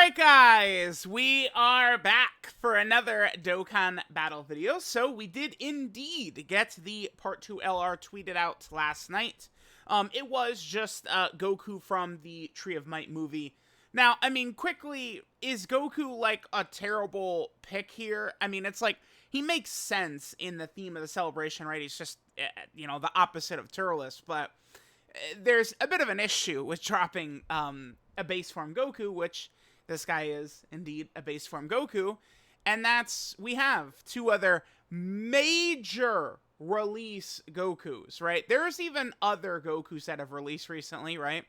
Alright guys, we are back for another Dokkan battle video. So we did indeed get the Part 2 LR tweeted out last night. It was just Goku from the Tree of Might movie. Now, I mean, quickly, is Goku like a terrible pick here? I mean, it's like, he makes sense in the theme of the celebration, right? He's just, you know, the opposite of Turles, but there's a bit of an issue with dropping a base form Goku, which this guy is indeed a base form Goku, and that's, we have two other major release Gokus, right? There's even other Gokus that have released recently, right?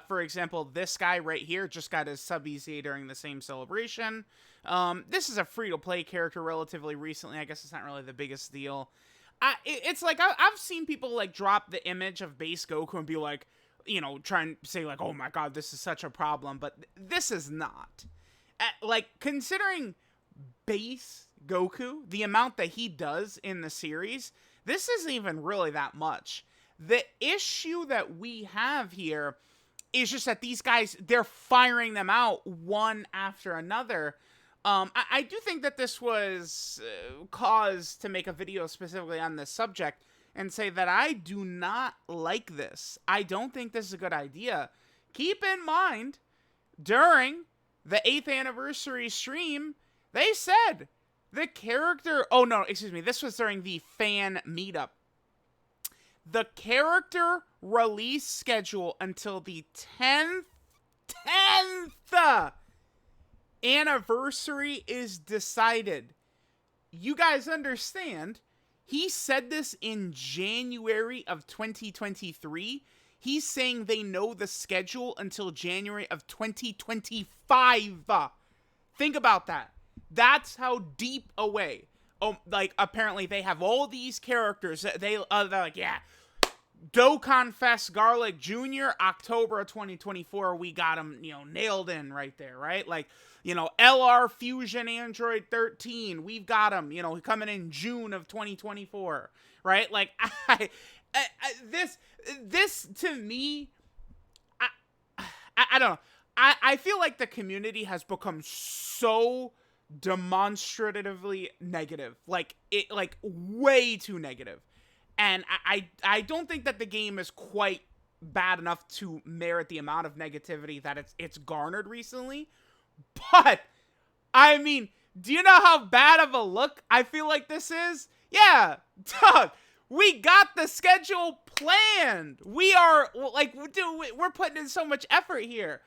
For example, this guy right here just got his sub EZA during the same celebration. This is a free-to-play character relatively recently. I guess it's not really the biggest deal. It's like, I've seen people, like, drop the image of base Goku and be like, you know, try and say, like, oh my god, this is such a problem, but this is not. Like, considering base Goku, the amount that he does in the series, this isn't even really that much. The issue that we have here is just that these guys, they're firing them out one after another. I do think that this was cause to make a video specifically on this subject and say that I do not like this. I don't think this is a good idea. Keep in mind, during the 8th anniversary stream, they said the character... Oh, no, excuse me. This was during the fan meetup. The character release schedule until the 10th anniversary is decided. You guys understand, he said this in January of 2023. He's saying they know the schedule until January of 2025. Think about that. That's how deep away. Oh, like, apparently they have all these characters. They're like, yeah, Dokkan Fest Garlic Jr., October of 2024, we got him, you know, nailed in right there, right? Like, you know, LR Fusion Android 13, we've got him, you know, coming in June of 2024, right? Like, this to me, I don't know. I feel like the community has become so demonstratively negative, like way too negative. And I don't think that the game is quite bad enough to merit the amount of negativity that it's garnered recently. But, I mean, do you know how bad of a look I feel like this is? Yeah, Doug, we got the schedule planned. We are, like, dude, we're putting in so much effort here.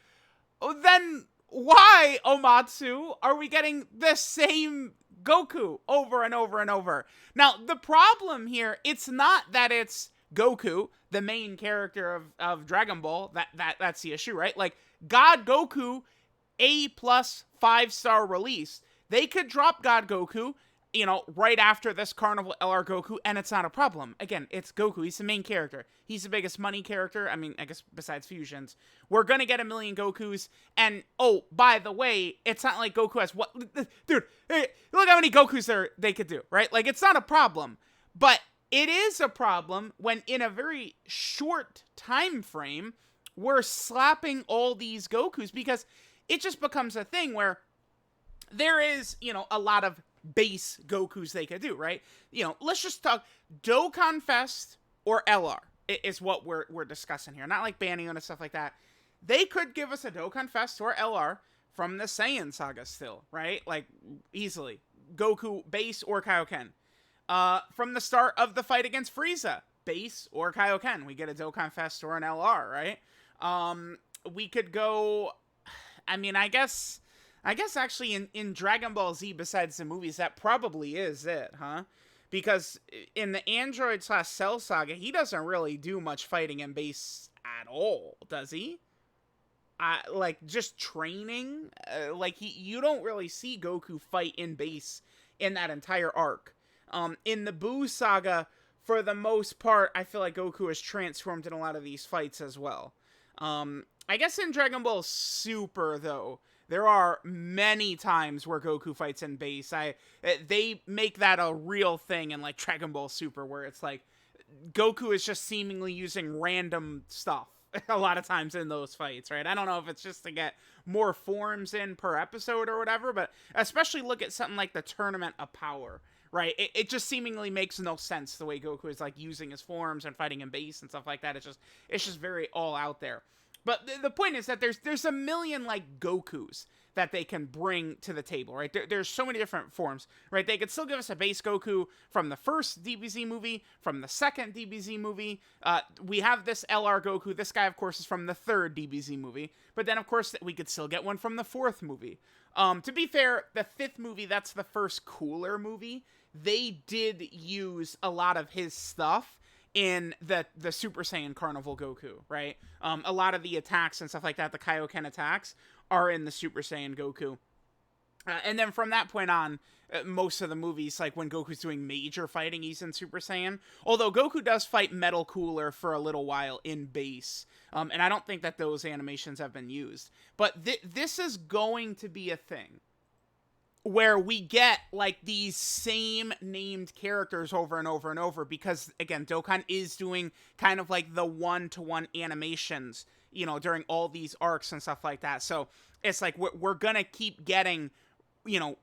Then why, Omatsu, are we getting the same Goku over and over and over? Now, the problem here, it's not that it's Goku, the main character of Dragon Ball, that's the issue, right? Like, God Goku, A+ 5-star release. They could drop God Goku, you know, right after this Carnival LR Goku, and it's not a problem. Again, it's Goku. He's the main character. He's the biggest money character. I mean, I guess besides Fusions. We're gonna get 1 million Gokus, and, oh, by the way, it's not like Goku has what... Dude, hey, look how many Gokus they could do, right? Like, it's not a problem. But it is a problem when, in a very short time frame, we're slapping all these Gokus, because it just becomes a thing where there is, you know, a lot of base Gokus they could do, right? You know, let's just talk Dokkan Fest or LR is what we're discussing here. Not like banning and stuff like that. They could give us a Dokkan Fest or LR from the Saiyan saga still, right? Like, easily. Goku base or Kaioken. From the start of the fight against Frieza, base or Kaioken. We get a Dokkan Fest or an LR, right? We could go... I mean, I guess actually in Dragon Ball Z, besides the movies, that probably is it, huh? Because in the Android/Cell saga, he doesn't really do much fighting in base at all, does he? Like, just training? Like, you don't really see Goku fight in base in that entire arc. In the Buu saga, for the most part, I feel like Goku is transformed in a lot of these fights as well. I guess in Dragon Ball Super, though, there are many times where Goku fights in base. They make that a real thing in, like, Dragon Ball Super, where it's like Goku is just seemingly using random stuff a lot of times in those fights, right? I don't know if it's just to get more forms in per episode or whatever, but especially look at something like the Tournament of Power, right? It just seemingly makes no sense the way Goku is like using his forms and fighting in base and stuff like that. It's just very all out there. But the point is that there's a million like Gokus that they can bring to the table, right? There's so many different forms, right? They could still give us a base Goku from the first DBZ movie, from the second DBZ movie. We have this LR Goku. This guy, of course, is from the third DBZ movie. But then, of course, we could still get one from the fourth movie. To be fair, the fifth movie, that's the first cooler movie. They did use a lot of his stuff in the Super Saiyan Carnival Goku, right? A lot of the attacks and stuff like that, the Kaioken attacks, are in the Super Saiyan Goku. And then from that point on, most of the movies, like when Goku's doing major fighting, he's in Super Saiyan. Although Goku does fight Metal Cooler for a little while in base. And I don't think that those animations have been used. But this is going to be a thing where we get like these same named characters over and over and over, because again, Dokkan is doing kind of like the one-to-one animations, you know, during all these arcs and stuff like that. So it's like we're gonna keep getting, you know,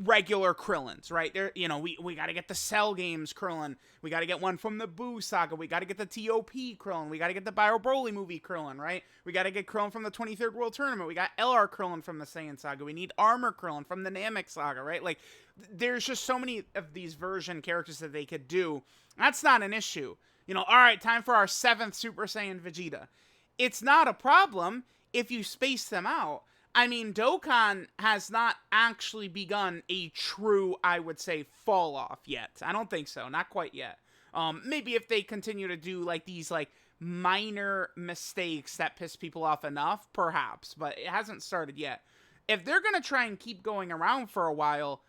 regular Krillins, right? There, you know, we got to get the Cell Games Krillin. We got to get one from the Boo Saga. We got to get the TOP Krillin. We got to get the Bio Broly movie Krillin, right? We got to get Krillin from the 23rd World Tournament. We got LR Krillin from the Saiyan Saga. We need Armor Krillin from the Namek Saga, right? Like, there's just so many of these version characters that they could do. That's not an issue. You know, all right, time for our 7th Super Saiyan Vegeta. It's not a problem if you space them out. I mean, Dokkan has not actually begun a true, I would say, fall off yet. I don't think so. Not quite yet. Maybe if they continue to do like these like minor mistakes that piss people off enough, perhaps. But it hasn't started yet. If they're going to try and keep going around for a while,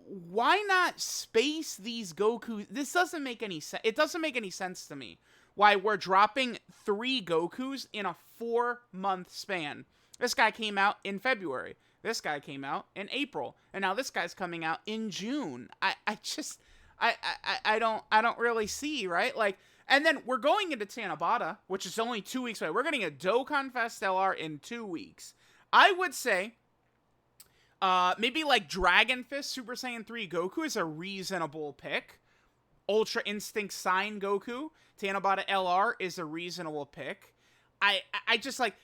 why not space these Goku? This doesn't make any sense. It doesn't make any sense to me why we're dropping 3 Gokus in a 4-month span. This guy came out in February. This guy came out in April. And now this guy's coming out in June. I don't really see, right? Like, and then we're going into Tanabata, which is only 2 weeks away. We're getting a Dokkan Fest LR in 2 weeks. I would say maybe like Dragon Fist Super Saiyan 3 Goku is a reasonable pick. Ultra Instinct Sign Goku, Tanabata LR is a reasonable pick. I just like,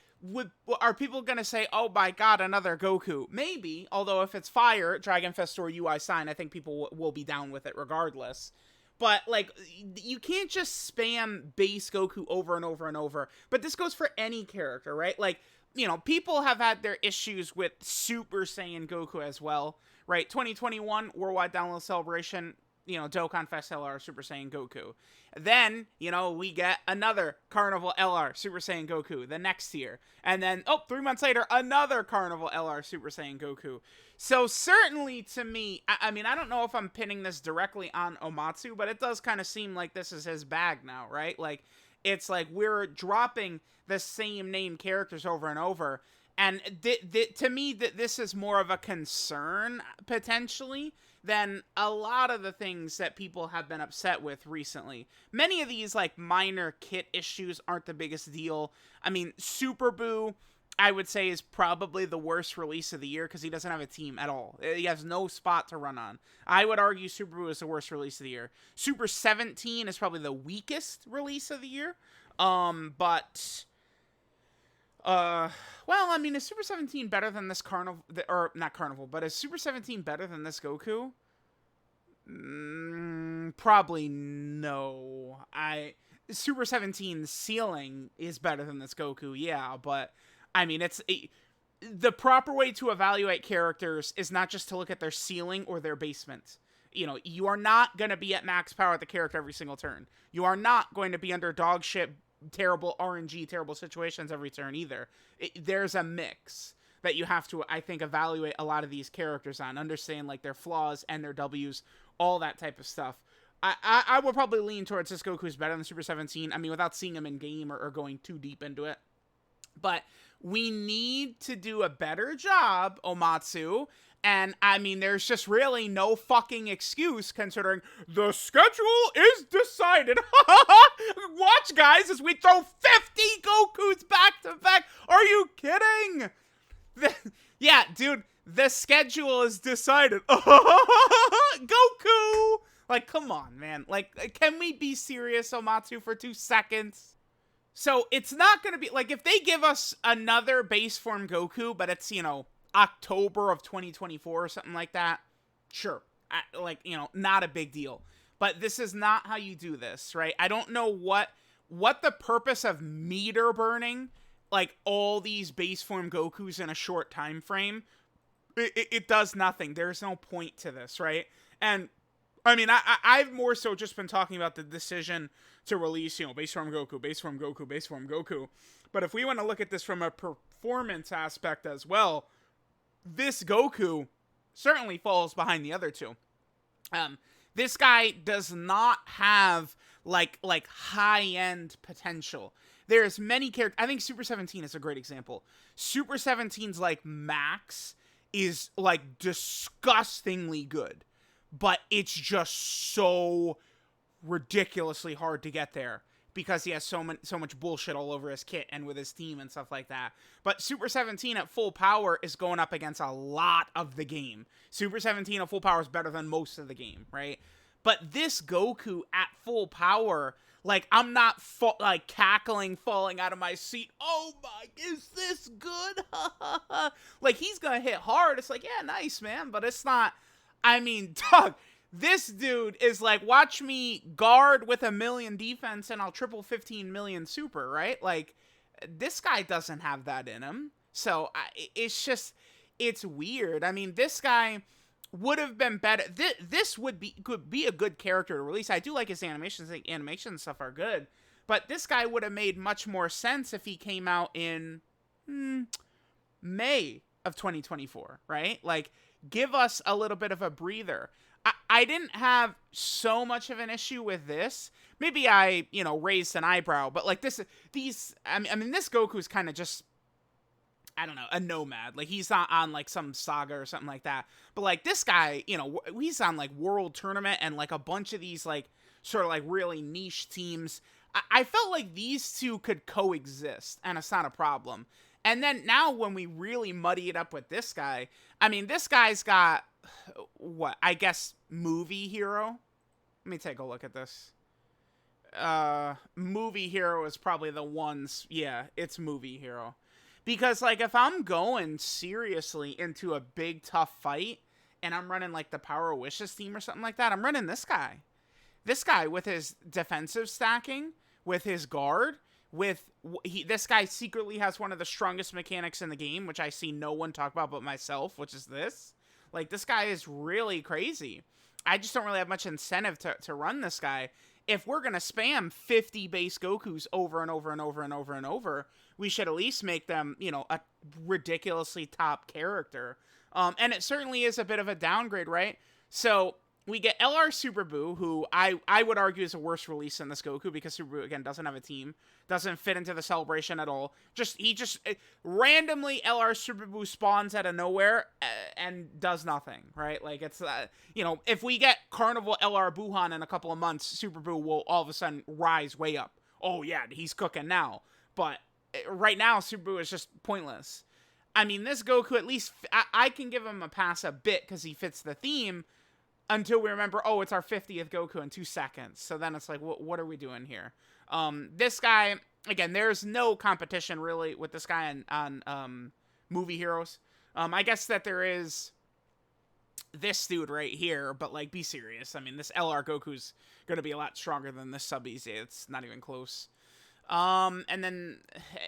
are people going to say, oh my god, another Goku? Maybe, although if it's Fire, Dragon Fest or UI Sign, I think people will be down with it regardless. But, like, you can't just spam base Goku over and over and over. But this goes for any character, right? Like, you know, people have had their issues with Super Saiyan Goku as well, right? 2021 Worldwide Download Celebration, you know, Dokkan Fest LR Super Saiyan Goku. Then, you know, we get another Carnival LR Super Saiyan Goku the next year. And then, 3 months later, another Carnival LR Super Saiyan Goku. So certainly to me, I mean, I don't know if I'm pinning this directly on Omatsu, but it does kind of seem like this is his bag now, right? Like, it's like we're dropping the same name characters over and over. And to me, this is more of a concern, potentially, than a lot of the things that people have been upset with recently. Many of these, like, minor kit issues aren't the biggest deal. I mean, Super Boo, I would say, is probably the worst release of the year because he doesn't have a team at all. He has no spot to run on. I would argue Super Boo is the worst release of the year. Super 17 is probably the weakest release of the year. Well, I mean, is Super 17 better than this Carnival, or not Carnival, but is Super 17 better than this Goku? Probably no. Super 17's ceiling is better than this Goku, yeah, but I mean, the proper way to evaluate characters is not just to look at their ceiling or their basement. You know, you are not going to be at max power at the character every single turn. You are not going to be under dog shit, terrible RNG, terrible situations every turn either. There's a mix that you have to, I think, evaluate a lot of these characters on, understand like their flaws and their W's, all that type of stuff. I would probably lean towards this Goku's better than Super 17. I mean, without seeing him in game or going too deep into it. But we need to do a better job, Omatsu. And, I mean, there's just really no fucking excuse considering the schedule is decided. Watch, guys, as we throw 50 Gokus back to back. Are you kidding? Yeah, dude, the schedule is decided. Goku! Like, come on, man. Like, can we be serious, Omatsu, for 2 seconds? So, it's not gonna be, like, if they give us another base form Goku, but it's, October of 2024 or something like that, sure. Not a big deal. But this is not how you do this, right? I don't know what the purpose of meter burning, like, all these base form Gokus in a short time frame. It does nothing. There's no point to this, right? And, I mean, I've more so just been talking about the decision to release, base form Goku, base form Goku, base form Goku. But if we want to look at this from a performance aspect as well, this Goku certainly falls behind the other two. This guy does not have like high-end potential. There's many characters. I think Super 17 is a great example. Super 17's like max is like disgustingly good, but it's just so ridiculously hard to get there because he has so much bullshit all over his kit and with his team and stuff like that. But Super 17 at full power is going up against a lot of the game. Super 17 at full power is better than most of the game, right? But this Goku at full power, like, I'm not cackling, falling out of my seat. Oh my, is this good? Like, he's gonna hit hard. It's like, yeah, nice, man. But it's not, I mean, dog, this dude is like, watch me guard with 1 million defense and I'll triple 15 million super, right? Like, this guy doesn't have that in him. So, it's weird. I mean, this guy would have been better. This could be a good character to release. I do like his animations. I think animation and stuff are good. But this guy would have made much more sense if he came out in May of 2024, right? Like, give us a little bit of a breather. I didn't have so much of an issue with this. Maybe I, raised an eyebrow, but like this Goku is kind of just, I don't know, a nomad. Like, he's not on like some saga or something like that. But like this guy, he's on like World Tournament and like a bunch of these like sort of like really niche teams. I felt like these two could coexist and it's not a problem. And then now when we really muddy it up with this guy, I mean, this guy's got what? I guess movie hero. Let me take a look at this. Movie hero is probably the ones. Yeah, it's movie hero. Because, like, if I'm going seriously into a big, tough fight, and I'm running, like, the Power of Wishes team or something like that, I'm running this guy. This guy with his defensive stacking, with his guard, this guy secretly has one of the strongest mechanics in the game, which I see no one talk about but myself, which is this. Like, this guy is really crazy. I just don't really have much incentive to run this guy. If we're going to spam 50 base Gokus over and over and over and over and over, we should at least make them, a ridiculously top character. And it certainly is a bit of a downgrade, right? So we get LR Super Buu, who I would argue is a worse release than this Goku because Super Buu, again, doesn't have a team, doesn't fit into the celebration at all. Randomly LR Super Buu spawns out of nowhere and does nothing, right? Like, it's, if we get Carnival LR Buhan in a couple of months, Super Buu will all of a sudden rise way up. Oh, yeah, he's cooking now. But right now, Super Buu is just pointless. I mean, this Goku, at least, I can give him a pass a bit because he fits the theme, until we remember, oh, it's our 50th Goku in 2 seconds. So then it's like, what are we doing here? This guy, again, there's no competition really with this guy on movie heroes. I guess that there is this dude right here, but like, be serious. I mean, this LR Goku's going to be a lot stronger than this sub easy. It's not even close. And then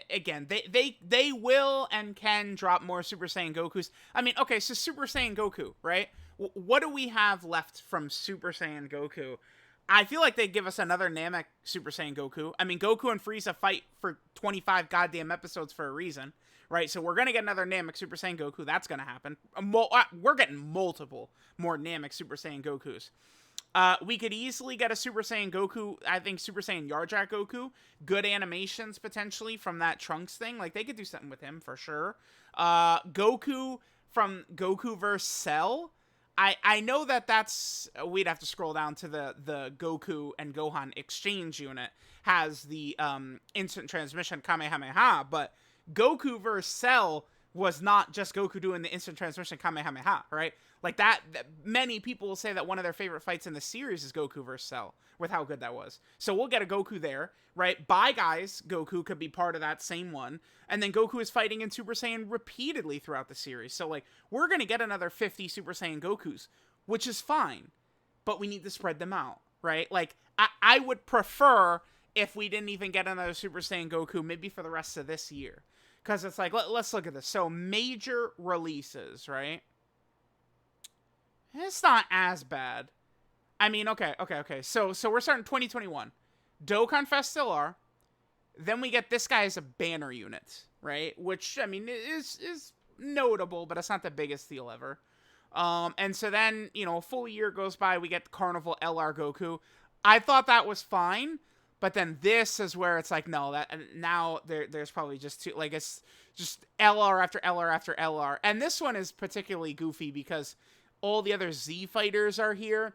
again, they will and can drop more Super Saiyan Gokus. I mean, okay, so Super Saiyan Goku, right? What do we have left from Super Saiyan Goku? I feel like they give us another Namek Super Saiyan Goku. I mean, Goku and Frieza fight for 25 goddamn episodes for a reason, right? So we're going to get another Namek Super Saiyan Goku. That's going to happen. We're getting multiple more Namek Super Saiyan Gokus. We could easily get a Super Saiyan Goku. I think Super Saiyan Yardjack Goku. Good animations potentially from that Trunks thing. Like, they could do something with him for sure. Goku from Goku vs. Cell. I know that's we'd have to scroll down to the Goku and Gohan exchange unit has the instant transmission Kamehameha, but Goku vs. Cell was not just Goku doing the instant transmission Kamehameha, right? Like that many people will say that one of their favorite fights in the series is Goku vs. Cell, with how good that was. So we'll get a Goku there, right? Bye Guys Goku could be part of that same one. And then Goku is fighting in Super Saiyan repeatedly throughout the series. So, like, we're going to get another 50 Super Saiyan Gokus, which is fine. But we need to spread them out, right? Like, I would prefer if we didn't even get another Super Saiyan Goku, maybe for the rest of this year. Because it's like, let's look at this. So, major releases, right? It's not as bad. I mean, okay. So we're starting 2021. Dokkan Fest LR. Then we get this guy as a banner unit, right? Which, I mean, is notable, but it's not the biggest deal ever. And so then, you know, a full year goes by, we get Carnival LR Goku. I thought that was fine, but then this is where it's like, no, that now there's probably just two, like, it's just LR after LR after LR. And this one is particularly goofy because all the other Z fighters are here.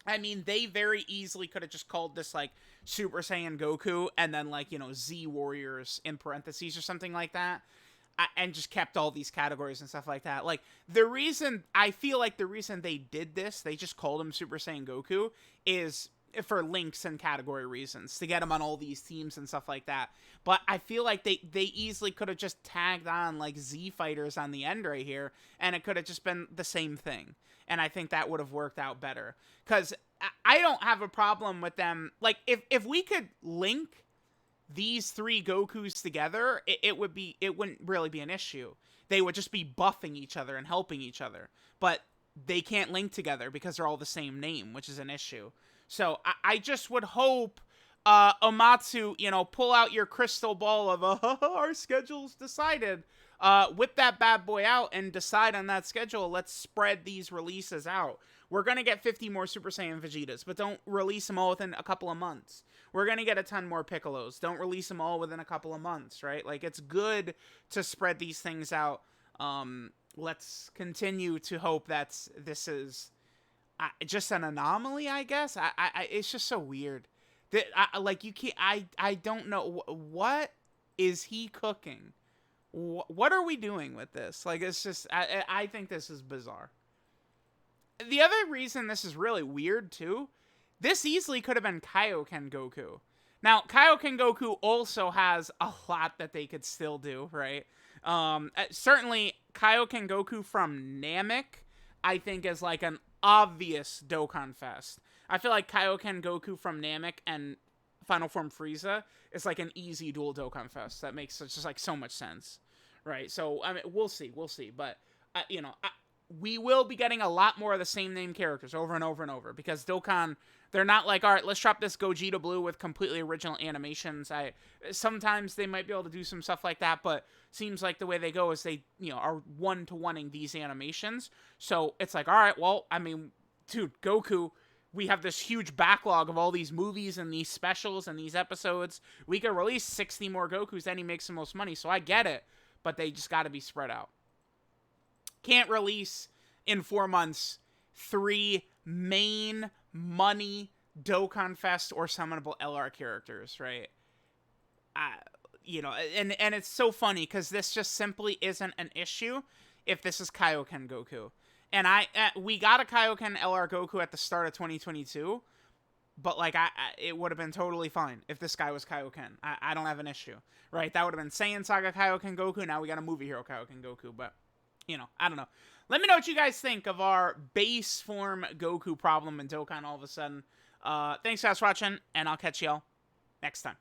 I mean, they very easily could have just called this, like, Super Saiyan Goku and then, like, you know, Z Warriors in parentheses or something like that. And just kept all these categories and stuff like that. Like, I feel like the reason they did this, they just called him Super Saiyan Goku, is for links and category reasons, to get him on all these teams and stuff like that. But I feel like they easily could have just tagged on, like, Z fighters on the end right here, and it could have just been the same thing. And I think that would have worked out better. Because I don't have a problem with them. Like, if we could link these three Gokus together, it wouldn't really be an issue. They would just be buffing each other and helping each other. But they can't link together because they're all the same name, which is an issue. So I just would hope Omatsu, you know, pull out your crystal ball of our schedule's decided. Whip that bad boy out and decide on that schedule. Let's spread these releases out. We're going to get 50 more Super Saiyan Vegetas, but don't release them all within a couple of months. We're going to get a ton more Piccolos. Don't release them all within a couple of months, right? Like, it's good to spread these things out. Let's continue to hope that this is just an anomaly, I guess. It's just so weird. Like, you can't, I don't know. What is he cooking? What are we doing with this? Like, it's just, I think this is bizarre. The other reason this is really weird, too, this easily could have been Kaioken Goku. Now, Kaioken Goku also has a lot that they could still do, right? Certainly, Kaioken Goku from Namek, I think, is like an obvious Dokkan Fest. I feel like Kaioken Goku from Namek and Final Form Frieza is like an easy dual Dokkan Fest. That makes just like so much sense, right? So, I mean, we'll see, but you know, we will be getting a lot more of the same name characters over and over and over, because Dokkan, they're not like, all right, let's drop this Gogeta Blue with completely original animations. Sometimes they might be able to do some stuff like that, but seems like the way they go is they, you know, are one-to-oneing these animations. So it's like, all right, well, I mean, dude, Goku, we have this huge backlog of all these movies and these specials and these episodes. We could release 60 more Gokus, then he makes the most money. So I get it, but they just got to be spread out. Can't release in 4 months 3 main money Dokkan Fest or summonable LR characters, right? You know, and it's so funny because this just simply isn't an issue if this is Kaioken Goku. And we got a Kaioken LR Goku at the start of 2022, but like it would have been totally fine if this guy was Kaioken. I don't have an issue, right? That would have been Saiyan Saga Kaioken Goku. Now we got a movie hero Kaioken Goku, but you know, I don't know. Let me know what you guys think of our base form Goku problem in Dokkan all of a sudden. Thanks guys for watching, and I'll catch y'all next time.